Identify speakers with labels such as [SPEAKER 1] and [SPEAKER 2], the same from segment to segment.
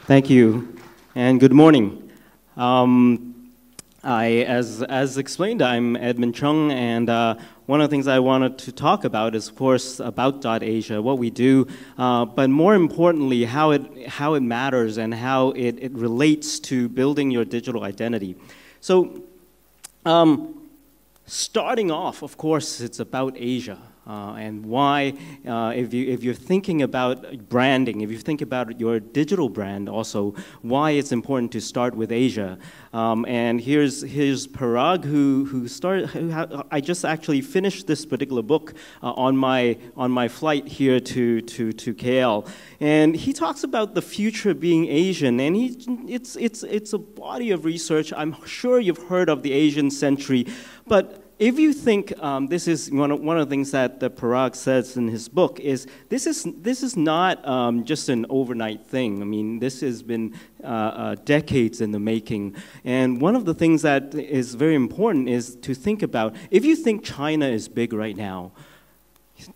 [SPEAKER 1] Thank you, and good morning. As explained, I'm Edmon Chung, and one of the things I wanted to talk about is, of course, about DotAsia, what we do, but more importantly, how it matters and how it relates to building your digital identity. So, starting off, of course, it's about Asia. And why, if you're thinking about branding, if you think about your digital brand also, why it's important to start with Asia. And here's Parag, I just actually finished this particular book on my flight here to KL, and he talks about the future being Asian, and it's a body of research. I'm sure you've heard of the Asian century, but if you think this is one of the things that Parag says in his book is this is not just an overnight thing. I mean, this has been decades in the making. And one of the things that is very important is to think about, if you think China is big right now,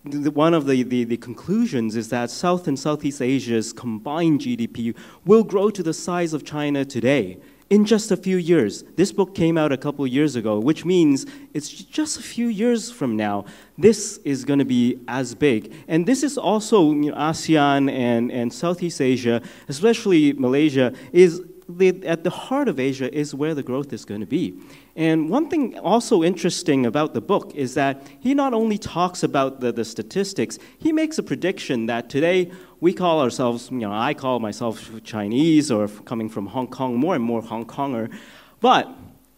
[SPEAKER 1] one of the conclusions is that South and Southeast Asia's combined GDP will grow to the size of China today in just a few years. This book came out a couple of years ago, which means it's just a few years from now, this is going to be as big. And this is also, ASEAN and Southeast Asia, especially Malaysia, at the heart of Asia is where the growth is going to be. And one thing also interesting about the book is that he not only talks about the statistics, he makes a prediction that today we call ourselves, I call myself Chinese or coming from Hong Kong, more and more Hong Konger, but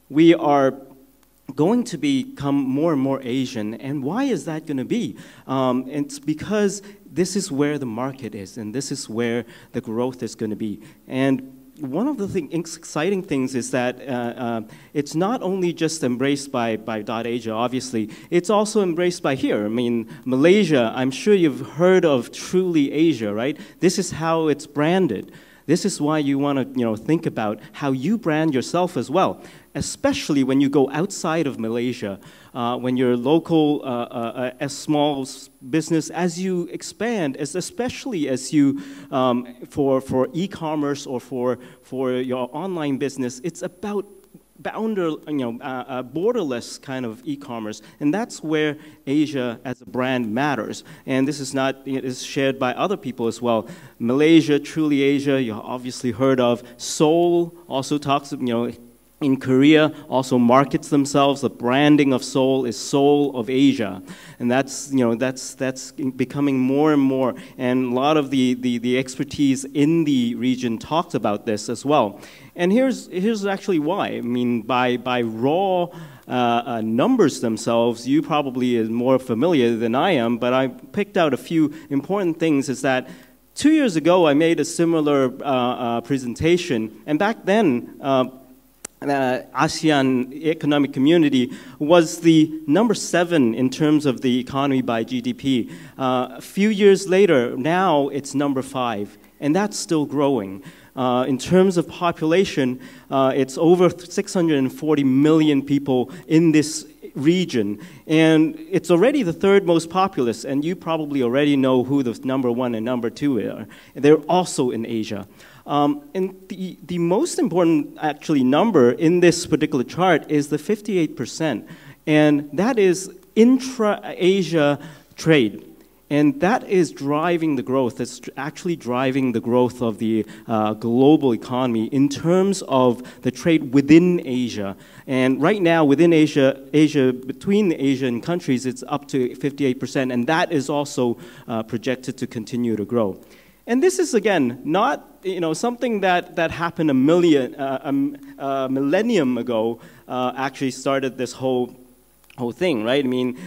[SPEAKER 1] we are going to become more and more Asian. And why is that going to be? It's because this is where the market is, and this is where the growth is going to be. And one of the exciting things is that it's not only just embraced by DotAsia, obviously, it's also embraced by here. I mean, Malaysia, I'm sure you've heard of Truly Asia, right? This is how it's branded. This is why you want to think about how you brand yourself as well, especially when you go outside of Malaysia, when you're local, a small business, as you expand,
[SPEAKER 2] especially as you, for e-commerce or for your online business, it's about borderless kind of e-commerce, and that's where Asia as a brand matters. And this is shared by other people as well. Malaysia, Truly Asia, you obviously heard of. Seoul also talks, in Korea, also markets themselves. The branding of Seoul is Seoul of Asia, and that's becoming more and more. And a lot of the expertise in the region talks about this as well. And here's actually why. I mean, by raw numbers themselves, you probably are more familiar than I am. But I picked out a few important things. Is that 2 years ago I made a similar presentation, and back then. ASEAN Economic Community was the #7 in terms of the economy by GDP. A few years later, now it's #5, and that's still growing. In terms of population, it's over 640 million people in this region, and it's already the third most populous, and you probably already know who the #1 and #2 are. They're also in Asia. And the most important, actually, number in this particular chart is the 58%, and that is intra-Asia trade. And that is driving the growth. It's actually driving the growth of the global economy in terms of the trade within Asia. And right now, within Asia, between the Asian countries, it's up to 58%, and that is also projected to continue to grow. And this is, again, not something that happened a millennium ago. Actually started this whole thing, right? I mean,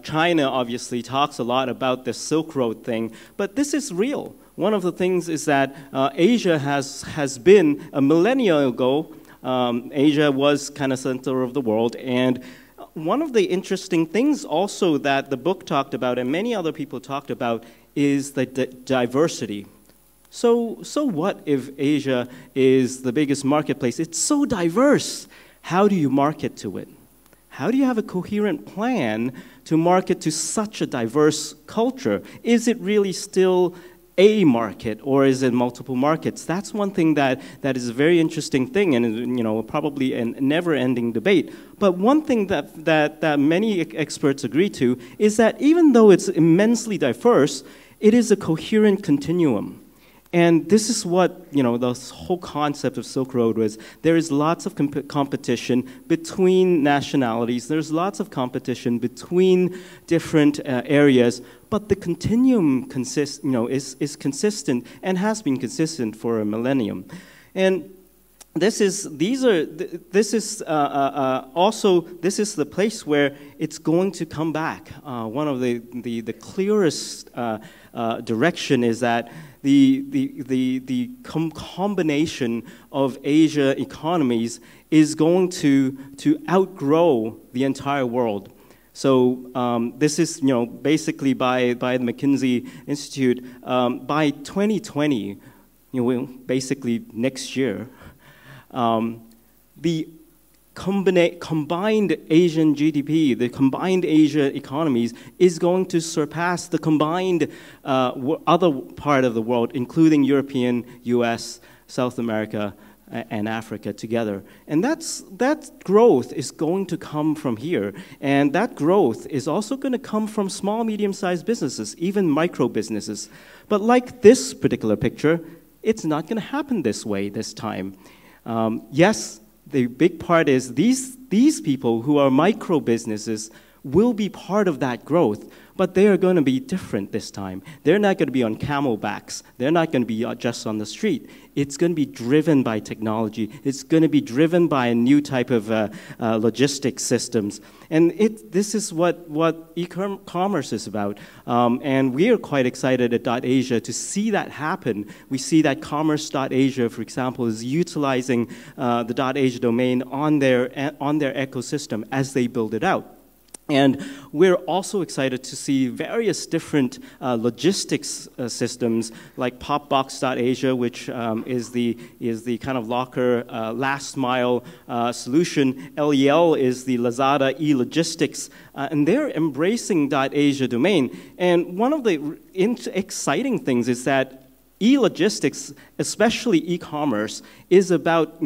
[SPEAKER 2] China obviously talks a lot about the Silk Road thing, but this is real. One of the things is that Asia has been a millennia ago. Asia was kind of center of the world, and one of the interesting things also that the book talked about, and many other people talked about, is the diversity. So what if Asia is the biggest marketplace? It's so diverse. How do you market to it? How do you have a coherent plan to market to such a diverse culture? Is it really still
[SPEAKER 1] a market or is it multiple markets? That's one thing that is a very interesting thing, and probably a never-ending debate. But one thing that many experts agree to is that even though it's immensely diverse, it is a coherent continuum. And this is what, the whole concept of Silk Road was. There is lots of competition between nationalities. There's lots of competition between different areas. But the continuum is consistent and has been consistent for a millennium. And this is the place where it's going to come back. One of the clearest direction is that the combination of Asia economies is going to outgrow the entire world. So this is basically by the McKinsey Institute, by 2020, basically next year, the combined Asian GDP, the combined Asia economies, is going to surpass the combined other part of the world, including European, US, South America, and Africa together. And that growth is going to come from here. And that growth is also going to come from small, medium-sized businesses, even micro businesses. But like this particular picture, it's not going to happen this way this time. Yes, the big part is these people who are micro businesses will be part of that growth, but they are going to be different this time. They're not going to be on camelbacks. They're not going to be just on the street. It's going to be driven by technology. It's going to be driven by a new type of logistics systems. And this is what e-commerce is about. And we are quite excited at DotAsia to see that happen. We see that Commerce.Asia, for example, is utilizing the DotAsia domain on their ecosystem as they build it out. And we're also excited to see various different logistics systems like Popbox.Asia, which is the kind of locker last mile solution. LEL is the Lazada e-logistics, and they're embracing .Asia domain. And one of the exciting things is that e-logistics, especially e-commerce, is about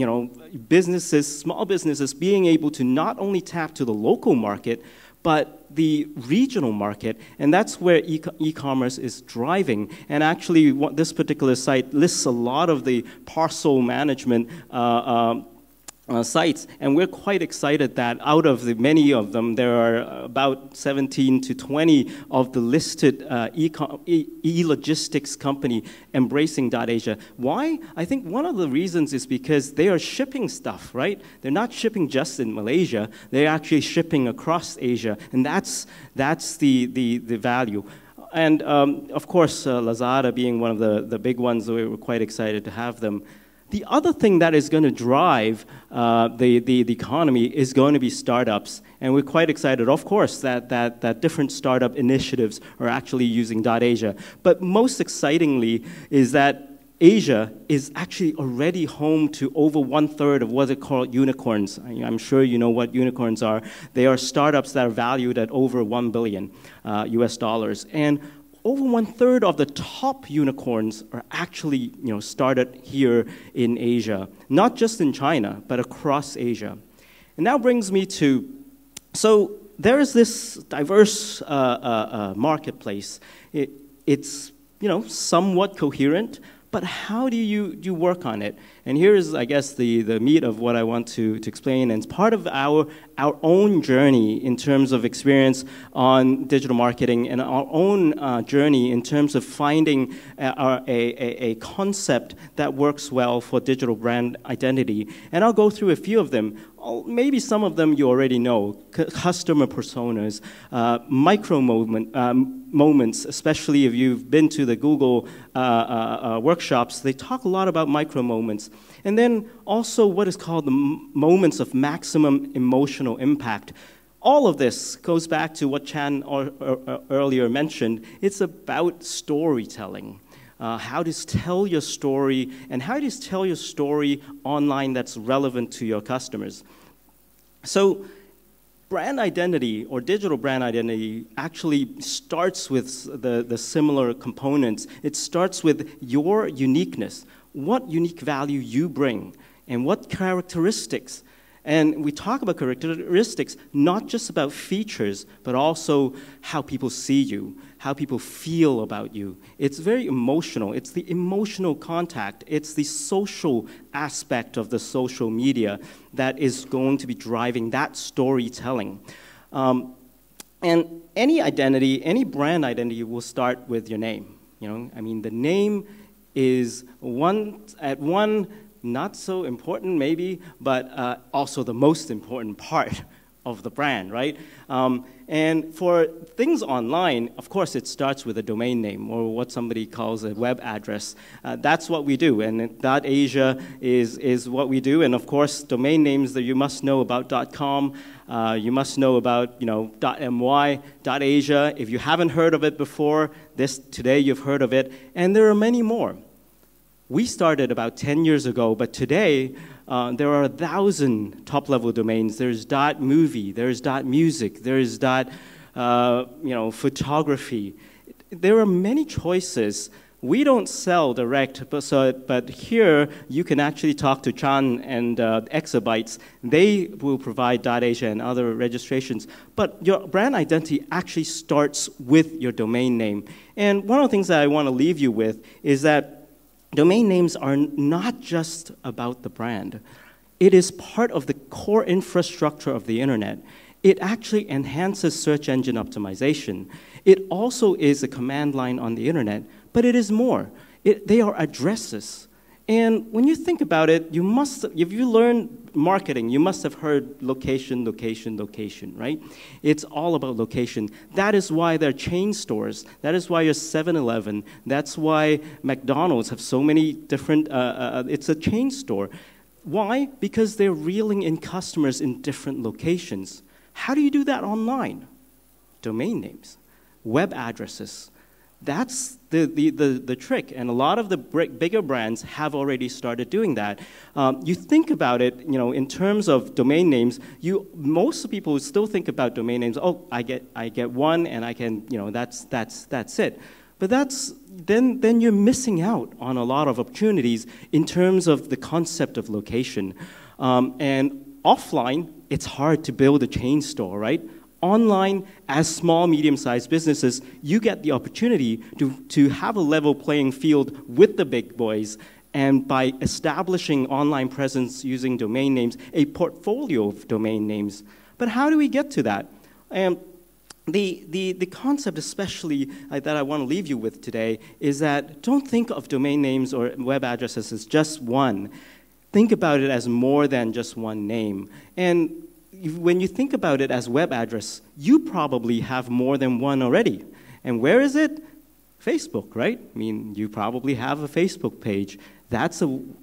[SPEAKER 1] businesses, small businesses, being able to not only tap to the local market, but the regional market, and that's where e-commerce is driving. And actually, this particular site lists a lot of the parcel management sites, and we're quite excited that out of the many of them, there are about 17 to 20 of the listed e-logistics company embracing .Asia. Why? I think one of the reasons is because they are shipping stuff, right? They're not shipping just in Malaysia, they're actually shipping across Asia, and that's the value. And of course, Lazada being one of the big ones, we were quite excited to have them. The other thing that is going to drive the economy is going to be startups. And we're quite excited, of course, that different startup initiatives are actually using .Asia. But most excitingly is that Asia is actually already home to over 1/3 of what are called unicorns. I'm sure you know what unicorns are. They are startups that are valued at over $1 billion US dollars. And over 1/3 of the top unicorns are actually started here in Asia, not just in China, but across Asia. And that brings me to, so there is this diverse marketplace. It's somewhat coherent, but how do you work on it? And here is, I guess, the meat of what I want to explain. And it's part of our own journey in terms of experience on digital marketing and our own journey in terms of finding a concept that works well for digital brand identity. And I'll go through a few of them. Maybe some of them you already know. Customer personas, micro moments, especially if you've been to the Google workshops, they talk a lot about micro moments. And then also what is called the moments of maximum emotional impact. All of this goes back to what Chan earlier mentioned. It's about storytelling. How to tell your story, and how to tell your story online that's relevant to your customers. So brand identity or digital brand identity actually starts with the similar components. It starts with your uniqueness, what unique value you bring, and what characteristics. And we talk about characteristics, not just about features, but also how people see you, how people feel about you. It's very emotional. It's the emotional contact. It's the social aspect of the social media that is going to be driving that storytelling. And any identity, any brand identity will start with your name. You know, I mean, the name is one not so important maybe, but also the most important part of the brand, right? And for things online, of course, it starts with a domain name or what somebody calls a web address. That's what we do, and .asia is what we do. And of course, domain names that you must know about .com, you must know about .my, .asia. If you haven't heard of it before, today you've heard of it, and there are many more. We started about 10 years ago, but today there are 1,000 top-level domains. There's .movie, there's .music, there's photography. There are many choices. We don't sell direct, but here you can actually talk to Chung and Exabytes. They will provide .asia and other registrations. But your brand identity actually starts with your domain name. And one of the things that I want to leave you with is that domain names are not just about the brand. It is part of the core infrastructure of the internet. It actually enhances search engine optimization. It also is a command line on the internet, but it is more. They are addresses. And when you think about it, if you learn marketing, you must have heard location, location, location, right? It's all about location. That is why there are chain stores. That is why you're 7-Eleven. That's why McDonald's have so many different, it's a chain store. Why? Because they're reeling in customers in different locations. How do you do that online? Domain names, web addresses. That's the trick, and a lot of the bigger brands have already started doing that. You think about it, in terms of domain names. Most people still think about domain names. Oh, I get one, and I can, that's it. But then you're missing out on a lot of opportunities in terms of the concept of location. And offline, it's hard to build a chain store, right? Online, as small, medium-sized businesses, you get the opportunity to have a level playing field with the big boys, and by establishing online presence using domain names, a portfolio of domain names. But how do we get to that? The concept especially that I want to leave you with today is that don't think of domain names or web addresses as just one. Think about it as more than just one name. And when you think about it as web address, you probably have more than one already. And where is it? Facebook, right? I mean, you probably have a Facebook page. That's an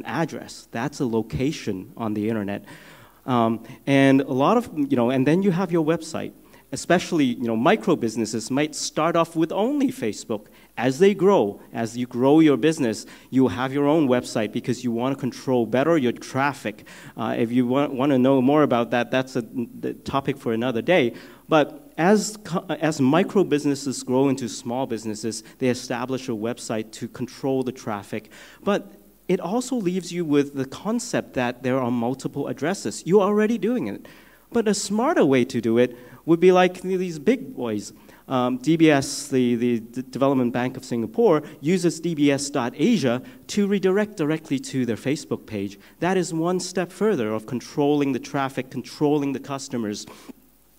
[SPEAKER 1] address. That's a location on the internet. And a lot of, and then you have your website. Especially, micro businesses might start off with only Facebook. As they grow, as you grow your business, you have your own website because you want to control better your traffic. If you want to know more about that, that's a topic for another day. But as micro businesses grow into small businesses, they establish a website to control the traffic. But it also leaves you with the concept that there are multiple addresses. You're already doing it. But a smarter way to do it would be like these big boys. DBS, the Development Bank of Singapore, uses DBS.Asia to redirect directly to their Facebook page. That is one step further of controlling the traffic, controlling the customers.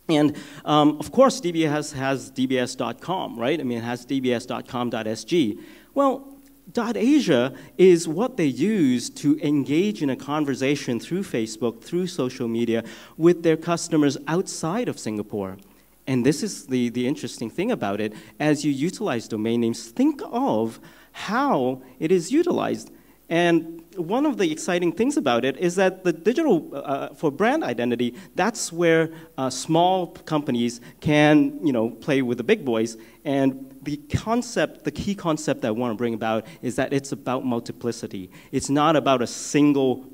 [SPEAKER 1] And of course, DBS has DBS.com, right? I mean, it has DBS.com.sg. Well, .Asia is what they use to engage in a conversation through Facebook, through social media, with their customers outside of Singapore. And this is the interesting thing about it. As you utilize domain names, think of how it is utilized. And one of the exciting things about it is that the digital, for brand identity, that's where small companies can, play with the big boys. And the key concept I want to bring about is that it's about multiplicity. It's not about a single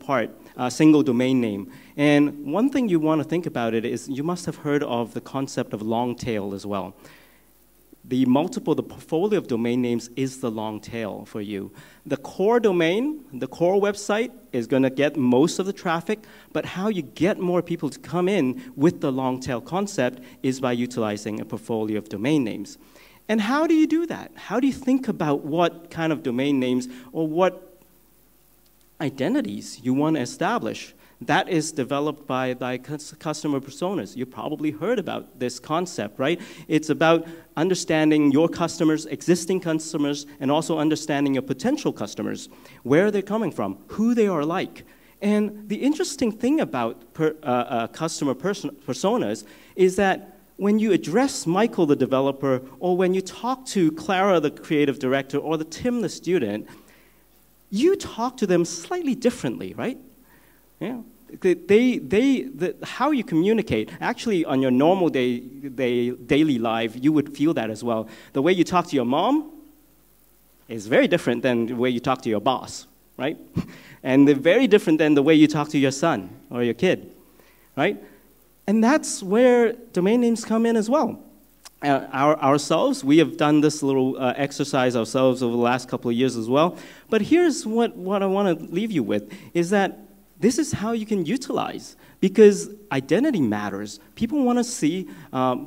[SPEAKER 1] single domain name. And one thing you want to think about it is you must have heard of the concept of long tail as well. The portfolio of domain names is the long tail for you. The core domain, the core website is going to get most of the traffic, but how you get more people to come in with the long tail concept is by utilizing a portfolio of domain names. And how do you do that? How do you think about what kind of domain names or what identities you want to establish? That is developed by customer personas. You probably heard about this concept, right? It's about understanding your customers, existing customers, and also understanding your potential customers, where they're coming from, who they are like. And the interesting thing about customer personas is that when you address Michael, the developer, or when you talk to Clara, the creative director, or the Tim, the student, you talk to them slightly differently, right? Yeah. How you communicate, actually on your normal daily life, you would feel that as well. The way you talk to your mom is very different than the way you talk to your boss, right? And they're very different than the way you talk to your son or your kid, right? And that's where domain names come in as well. Ourselves, we have done this little exercise ourselves over the last couple of years as well. But here's what I want to leave you with, is that this is how you can utilize, because identity matters. People want to see,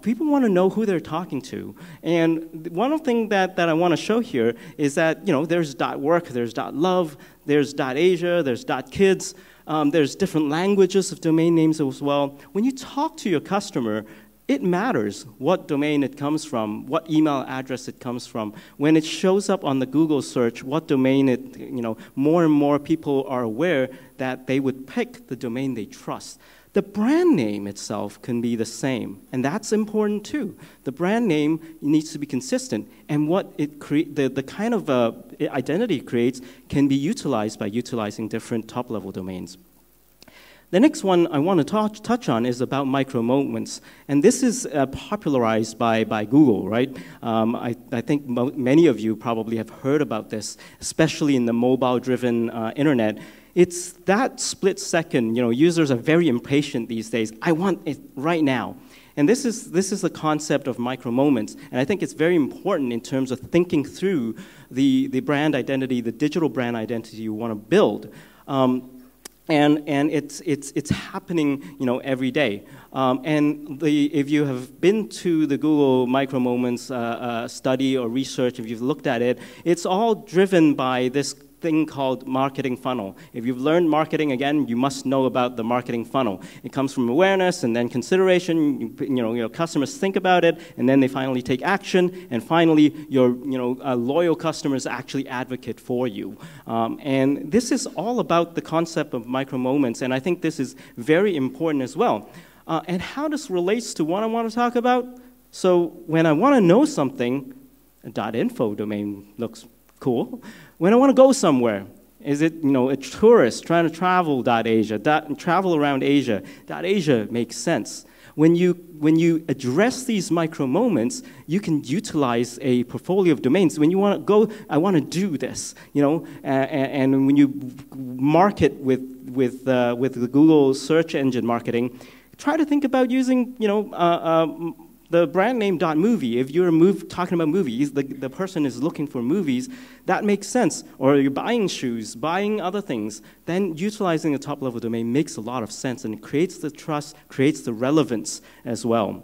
[SPEAKER 1] people want to know who they're talking to. And one thing that I want to show here is that, there's .work, there's .love, there's .asia, there's .kids, there's different languages of domain names as well. When you talk to your customer, it matters what domain it comes from, what email address it comes from. When it shows up on the Google search, what domain more and more people are aware that they would pick the domain they trust. The brand name itself can be the same, and that's important too. The brand name needs to be consistent, and what the kind of identity it creates can be utilized by utilizing different top-level domains. The next one I want to touch on is about micro-moments. And this is popularized by Google, right? I think many of you probably have heard about this, especially in the mobile-driven internet. It's that split second, users are very impatient these days. I want it right now. And this is the concept of micro-moments. And I think it's very important in terms of thinking through the brand identity, the digital brand identity you want to build. And it's happening, every day. If you have been to the Google Micro Moments study or research, if you've looked at it, it's all driven by this thing called marketing funnel. If you've learned marketing, again, you must know about the marketing funnel. It comes from awareness and then consideration. Your customers think about it, and then they finally take action, and finally, your loyal customers actually advocate for you. And this is all about the concept of micro moments, and I think this is very important as well. And how this relates to what I want to talk about? So when I want to know something, a .info domain looks cool. When I want to go somewhere, is it a tourist trying to travel .asia, travel around Asia? .asia makes sense. When you address these micro moments, you can utilize a portfolio of domains. When you want to go, I want to do this, and when you market with the Google search engine marketing, try to think about using the brand name .movie. If you're talking about movies, the person is looking for movies, that makes sense. Or you're buying shoes, buying other things, then utilizing a top-level domain makes a lot of sense, and it creates the trust, creates the relevance as well.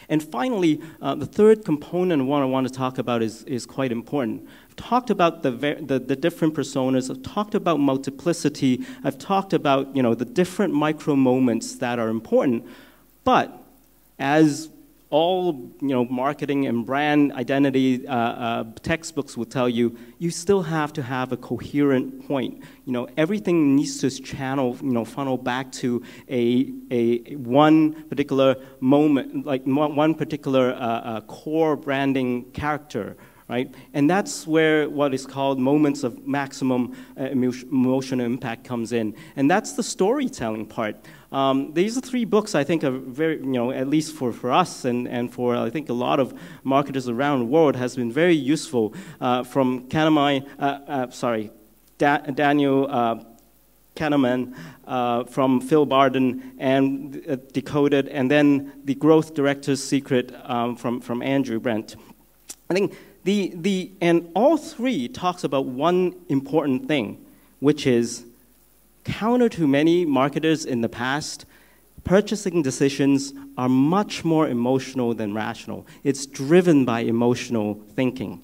[SPEAKER 1] And finally, the third component of what I want to talk about is quite important. I've talked about the different personas. I've talked about multiplicity. I've talked about the different micro moments that are important. But as all marketing and brand identity textbooks will tell you, you still have to have a coherent point. Everything needs to channel, funnel back to a one particular moment, like one particular core branding character, right? And that's where what is called moments of maximum emotional impact comes in. And that's the storytelling part. These are 3 books I think are very, at least for us and for I think a lot of marketers around the world has been very useful from Daniel Kahneman, from Phil Barden, and Decoded, and then The Growth Director's Secret from Andrew Brent. I think and all 3 talks about one important thing, which is counter to many marketers in the past, purchasing decisions are much more emotional than rational. It's driven by emotional thinking.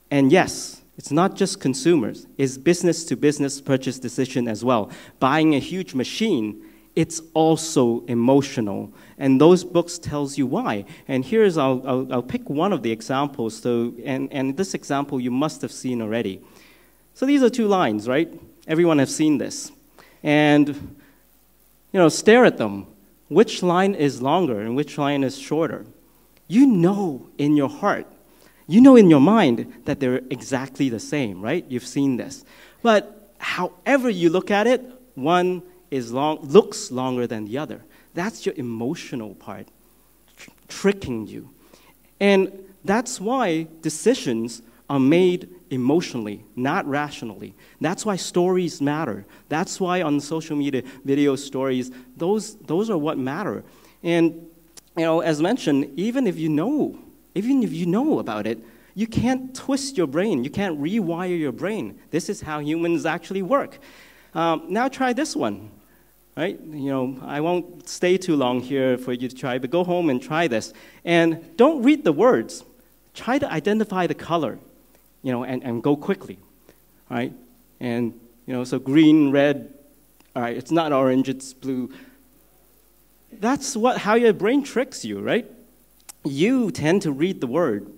[SPEAKER 1] And yes, it's not just consumers, it's business-to-business purchase decision as well. Buying a huge machine, it's also emotional. And those books tells you why. And here's, I'll pick one of the examples, so, and this example you must have seen already. So these are 2 lines, right? Everyone has seen this. And, stare at them. Which line is longer and which line is shorter? You know in your heart, you know in your mind that they're exactly the same, right? You've seen this. But however you look at it, one is looks longer than the other. That's your emotional part, tricking you. And that's why decisions are made emotionally, not rationally. That's why stories matter. That's why on social media, video stories, those are what matter. And as mentioned, even if you know about it, you can't twist your brain. You can't rewire your brain. This is how humans actually work. Now try this one, right? I won't stay too long here for you to try, but go home and try this. And don't read the words. Try to identify the color, and go quickly, all right? And, so green, red, all right, it's not orange, it's blue. That's how your brain tricks you, right? You tend to read the word,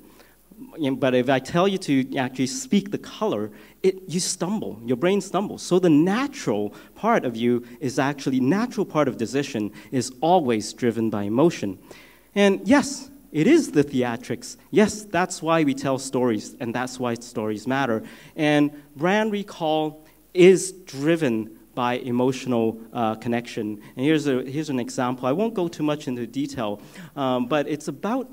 [SPEAKER 1] but if I tell you to actually speak the color, you stumble, your brain stumbles. So the natural part of natural part of decision is always driven by emotion. And yes, it is the theatrics. Yes, that's why we tell stories, and that's why stories matter. And brand recall is driven by emotional connection. And here's an example. I won't go too much into detail, but it's about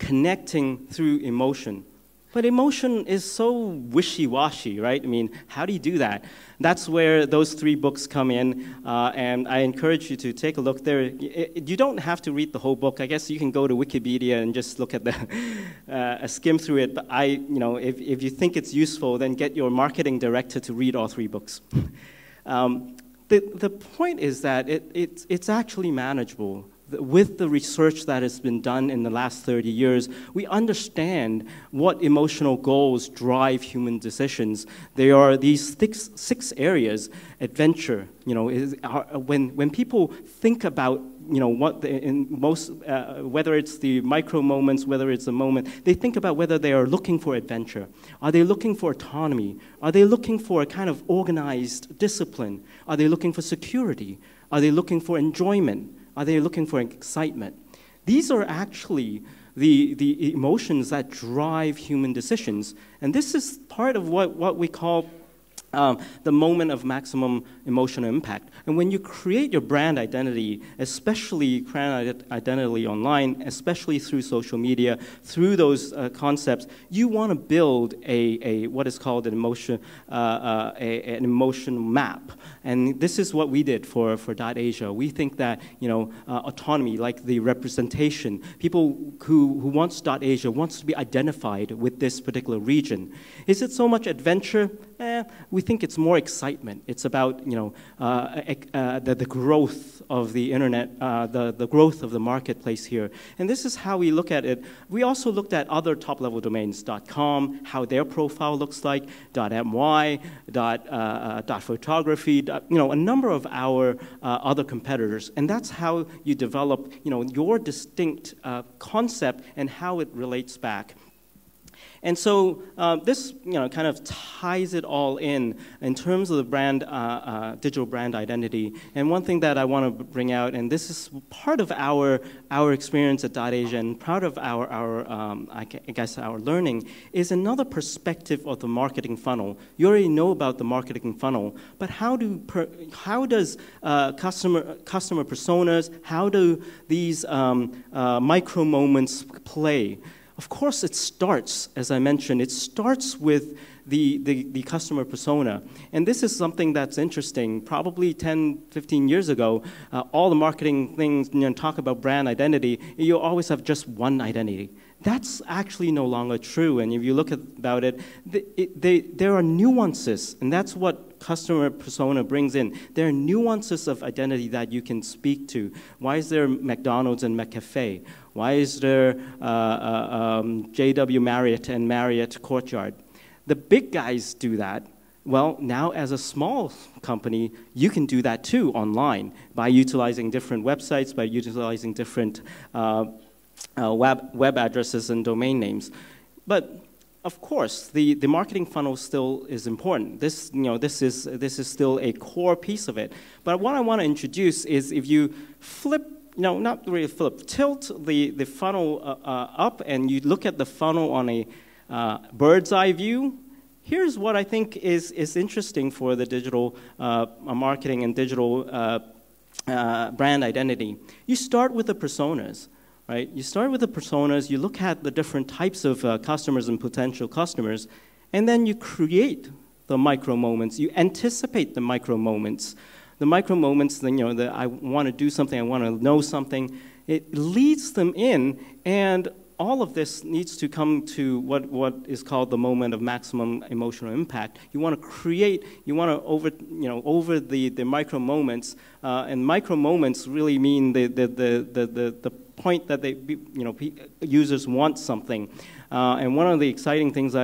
[SPEAKER 1] connecting through emotion. But emotion is so wishy-washy, right? I mean, how do you do that? That's where those 3 books come in, and I encourage you to take a look there. You don't have to read the whole book. I guess you can go to Wikipedia and just look at skim through it. But if you think it's useful, then get your marketing director to read all 3 books. The point is that it's actually manageable. With the research that has been done in the last 30 years, we understand what emotional goals drive human decisions. There are these 6 areas. Adventure, when people think about, whether it's the micro moments, whether it's a moment, they think about whether they are looking for adventure. Are they looking for autonomy? Are they looking for a kind of organized discipline? Are they looking for security? Are they looking for enjoyment? Are they looking for excitement? These are actually the emotions that drive human decisions. And this is part of what we call the moment of maximum emotional impact. And when you create your brand identity, especially brand identity online, especially through social media, through those concepts, you want to build what is called an emotion map. And this is what we did for DotAsia. We think that autonomy, like the representation, people who wants DotAsia wants to be identified with this particular region. Is it so much adventure? We think it's more excitement. It's about the growth of the internet, the growth of the marketplace here. And this is how we look at it. We also looked at other top-level domains, .com, how their profile looks like, .my, .photography, a number of our other competitors. And that's how you develop your distinct concept and how it relates back. And so this kind of ties it all in terms of the brand, digital brand identity. And one thing that I want to bring out, and this is part of our experience at DotAsia and part of I guess our learning, is another perspective of the marketing funnel. You already know about the marketing funnel, but how does customer personas, how do these micro moments play? Of course, it starts, as I mentioned, it starts with the customer persona. And this is something that's interesting. Probably 10, 15 years ago, all the marketing things talk about brand identity, you always have just one identity. That's actually no longer true. And if you look about it, there are nuances, and that's what customer persona brings in. There are nuances of identity that you can speak to. Why is there McDonald's and McCafe? Why is there JW Marriott and Marriott Courtyard? The big guys do that. Well, now as a small company, you can do that too online by utilizing different websites, by utilizing different web addresses and domain names. But of course, the marketing funnel still is important. This is still a core piece of it. But what I want to introduce is if you flip, not really flip, tilt the funnel up and you look at the funnel on a bird's eye view, here's what I think is interesting for the digital marketing and digital brand identity. You start with the personas. Right? You start with the personas, you look at the different types of customers and potential customers, and then you create the micro moments. You anticipate the micro moments. The micro moments, the I want to do something, I want to know something, it leads them in, and all of this needs to come to what is called the moment of maximum emotional impact. You want to create, you want to over the micro moments, and micro moments really mean the point that users want something. And one of the exciting things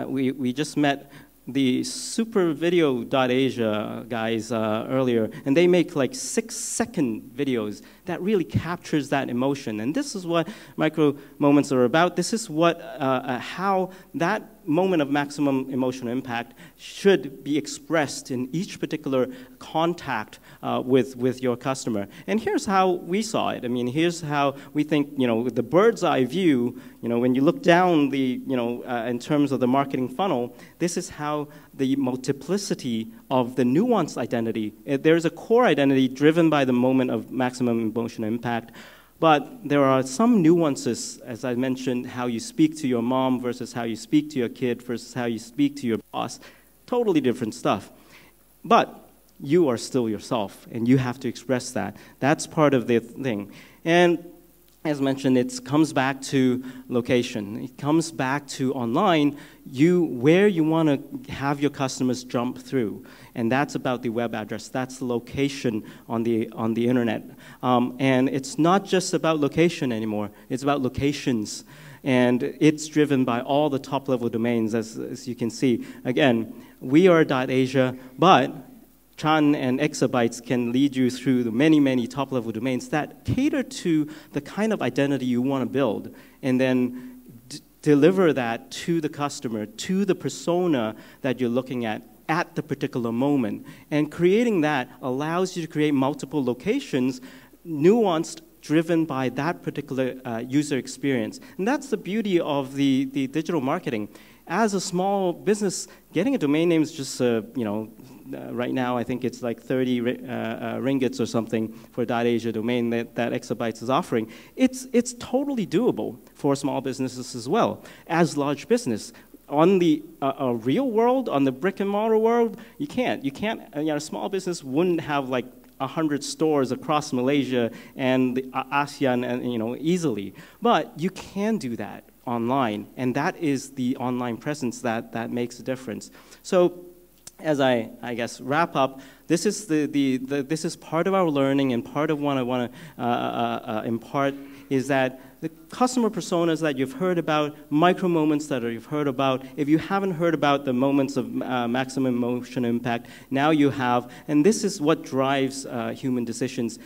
[SPEAKER 1] we just met the Super Video DotAsia guys earlier, and they make like 6-second videos that really captures that emotion. And this is what micro moments are about. This is what how that moment of maximum emotional impact should be expressed in each particular contact with your customer. And here's how we saw it. I mean, here's how we think, the bird's eye view, when you look down in terms of the marketing funnel, this is how the multiplicity of the nuanced identity. There's a core identity driven by the moment of maximum emotional impact. But there are some nuances, as I mentioned, how you speak to your mom versus how you speak to your kid versus how you speak to your boss. Totally different stuff. But you are still yourself, and you have to express that. That's part of the thing. And as mentioned, it comes back to location. It comes back to online, where you want to have your customers jump through. And that's about the web address. That's the location on the internet. And it's not just about location anymore. It's about locations. And it's driven by all the top-level domains, as you can see. Again, we are .asia, but Chung and exabytes can lead you through the many, many top-level domains that cater to the kind of identity you want to build, and then deliver that to the customer, to the persona that you're looking at the particular moment. And creating that allows you to create multiple locations, nuanced, driven by that particular user experience. And that's the beauty of the digital marketing. As a small business, getting a domain name is just, right now I think it's like 30 ringgits or something for a .asia domain that Exabytes is offering. It's totally doable for small businesses as well as large business. On the real world, on the brick and mortar world, you can't. A small business wouldn't have like 100 stores across Malaysia and the ASEAN, and easily. But you can do that online, and that is the online presence that makes a difference. So, as I guess wrap up, this is this is part of our learning, and part of what I want to impart is that the customer personas that you've heard about, micro moments that you've heard about, if you haven't heard about the moments of maximum emotional impact, now you have, and this is what drives human decisions.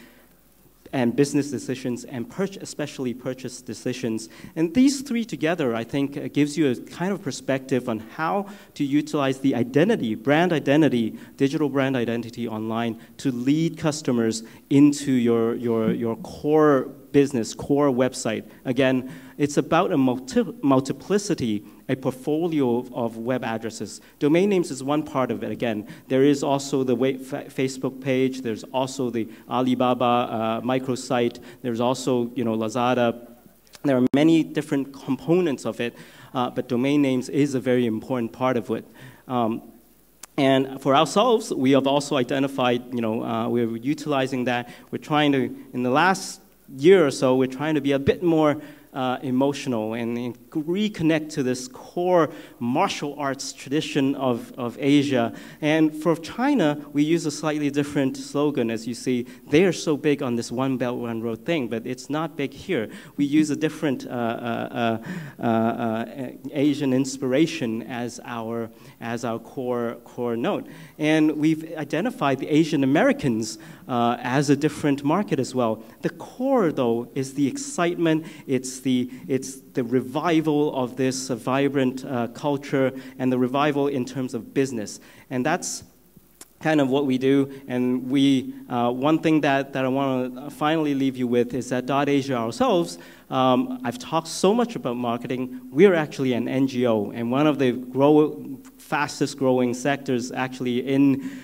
[SPEAKER 1] and business decisions, and especially purchase decisions. And these three together, I think, gives you a kind of perspective on how to utilize the identity, brand identity, digital brand identity online to lead customers into your core business, core website. Again, it's about a multiplicity, a portfolio of web addresses. Domain names is one part of it. Again, there is also the Facebook page. There's also the Alibaba microsite. There's also, Lazada. There are many different components of it, but domain names is a very important part of it. And for ourselves, we have also identified, we're utilizing that. We're trying to, in the last year or so, we're trying to be a bit more emotional and reconnect to this core martial arts tradition of Asia. And for China, we use a slightly different slogan. As you see, they are so big on this One Belt, One Road thing, but it's not big here. We use a different Asian inspiration as our core note. And we've identified the Asian Americans as a different market as well. The core, though, is the excitement. It's the revival of this vibrant culture and the revival in terms of business. And that's kind of what we do. And one thing that I want to finally leave you with is that DotAsia ourselves, I've talked so much about marketing. We're actually an NGO, and one of the fastest growing sectors actually in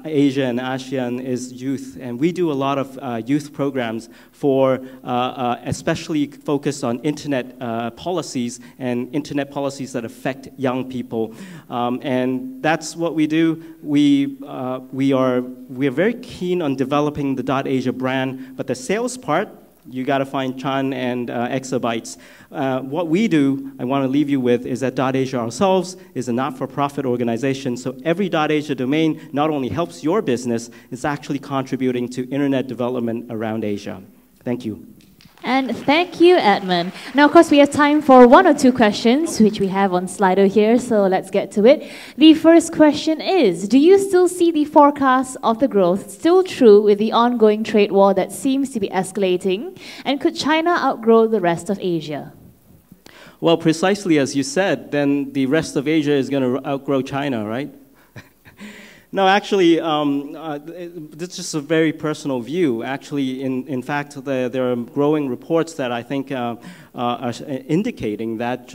[SPEAKER 1] Asia and ASEAN is youth. And we do a lot of youth programs for especially focused on internet policies and internet policies that affect young people. And that's what we do. We are very keen on developing the DotAsia brand, but the sales part, you got to find Chung and Exabytes. What we do, I want to leave you with, is that DotAsia ourselves is a not-for-profit organization. So every DotAsia domain not only helps your business, it's actually contributing to internet development around Asia. Thank you.
[SPEAKER 3] And thank you, Edmon. Now, of course, we have time for one or two questions, which we have on Slido here, so let's get to it. The first question is, do you still see the forecast of the growth still true with the ongoing trade war that seems to be escalating? And could China outgrow the rest of Asia?
[SPEAKER 1] Well, precisely as you said, then the rest of Asia is going to outgrow China, right? No, actually, this is just a very personal view. Actually, in fact, there are growing reports that I think are indicating that,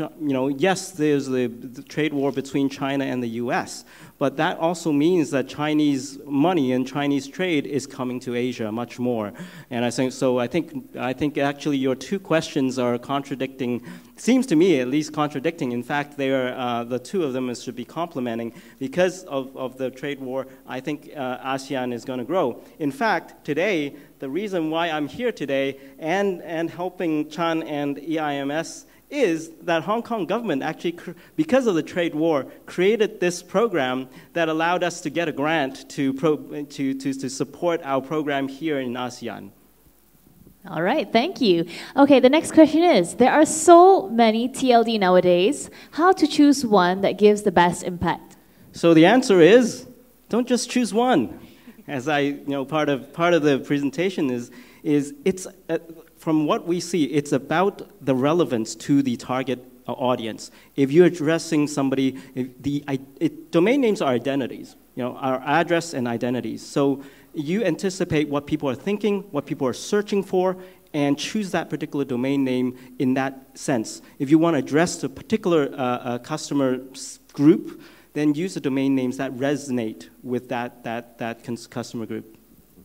[SPEAKER 1] yes, there's the trade war between China and the U.S., but that also means that Chinese money and Chinese trade is coming to Asia much more. And I think so. I think actually your two questions are contradicting. Seems to me at least contradicting. In fact, they are the two of them should be complementing. Because of the trade war, I think ASEAN is going to grow. In fact, today, the reason why I'm here today and helping Chung and EIMS is that Hong Kong government actually, because of the trade war, created this program that allowed us to get a grant to support our program here in ASEAN.
[SPEAKER 3] All right, thank you. Okay, the next question is, there are so many TLD nowadays. How to choose one that gives the best impact?
[SPEAKER 1] So the answer is, don't just choose one. As part of the presentation is it's from what we see, it's about the relevance to the target audience. If you're addressing somebody, domain names are identities, our address and identities. So you anticipate what people are thinking, what people are searching for, and choose that particular domain name in that sense. If you want to address a particular customer group, then use the domain names that resonate with that customer group.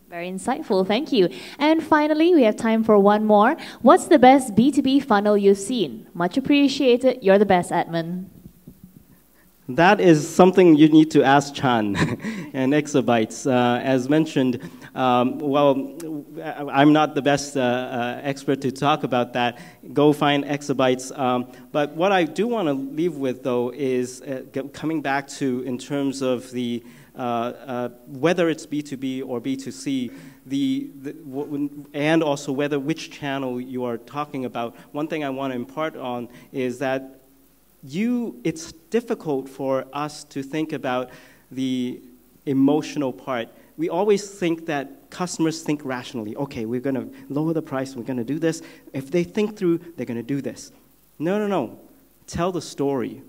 [SPEAKER 3] Very insightful, thank you. And finally, we have time for one more. What's the best B2B funnel you've seen? Much appreciated. You're the best, Edmon.
[SPEAKER 1] That is something you need to ask Chan and Exabytes. As mentioned, well, I'm not the best expert to talk about that. Go find Exabytes. But what I do want to leave with, though, is coming back to, in terms of the whether it's B2B or B2C, and also which channel you are talking about. One thing I want to impart on is that it's difficult for us to think about the emotional part. we always think that customers think rationally. Okay, we're going to lower the price, we're going to do this. If they think through, they're going to do this. No, no, no. Tell the story.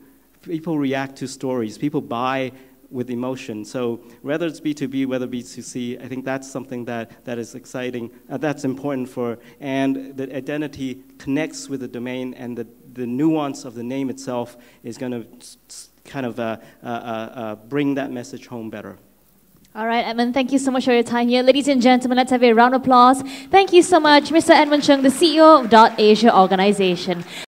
[SPEAKER 1] People react to stories. People buy with emotion. So whether it's B2B, whether B2C, I think that's something that is exciting, that's important for, and the identity connects with the domain, and the nuance of the name itself is going to kind of bring that message home better.
[SPEAKER 3] All right, Edmon, thank you so much for your time here. Ladies and gentlemen, let's have a round of applause. Thank you so much, Mr. Edmon Chung, the CEO of DotAsia organization.